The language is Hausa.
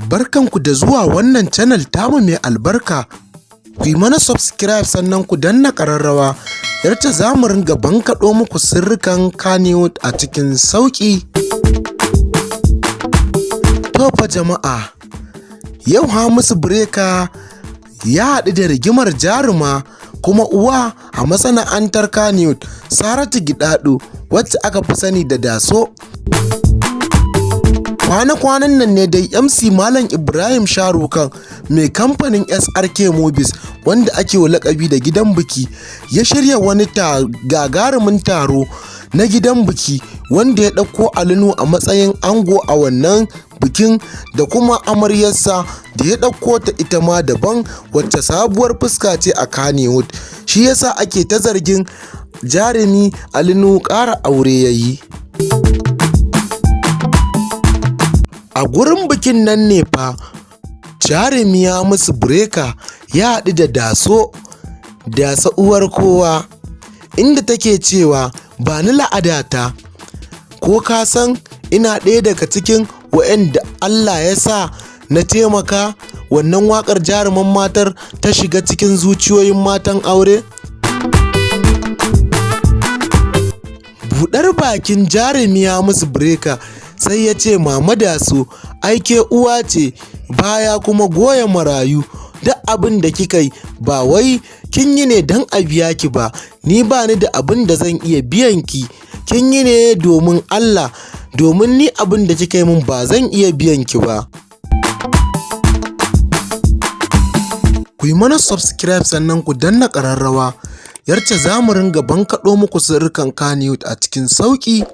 Barkanku da zuwa wannan channel tamu mai albarka. Ku yi mana subscribe sannan ku danna ƙararrawa yarda za mu ringa bankaɗo muku sirrikan Kannywood a cikin sauƙi. To fa jama'a, yau Hamisu Breaker ya haɗu da rigimar jaruma kuma uwa a masana'antar Kannywood, Saratu Gidado, wacce aka fi sani da Daso. Kwana-kwanan nan ne dai MC Malam Ibrahim Sharukan mai kamfanin SRK Movies, wanda ake wa lakabi da gidan biki, ya shirya wani gagarumin taro na gidan biki wanda ya ɗauko Alinu a matsayin ango a wannan bikin, da kuma amaryarsa da ya ɗauko ta ita ma daban, wacce sabuwar fuska ce a Kannywood. Shi yasa ake ta zargin jarumi Alinu ƙara aure ya yi. A gurin bikin nan ne fa jarumi Hamisu Breaker ya haɗu da Daso uwar kowa, inda take cewa ba ni la'adata, ko ka san ina ɗaya daga cikin waɗanda Allah ya sa na taimaka wannan waƙar jaruman matar ta shiga cikin zuciyoyin matan aure. Buɗar bakin jarumi Hamisu Breaker sai ya ce, Mama Daso, aike uwa ce, baya kuma goya marayu. Duk abin da kika yi ba wai kin yi ne don a biya ki ba, ni ba ni da abin da zan iya biyan ki, kin yi ne domin Allah, domin ni abin da kika yi min ba zan iya biyan ki ba. Ku yi mana subscribe sannan ku danna ƙararrawa yarda za mu ringa bankaɗo muku sirrikan Kannywood a cikin sauƙi.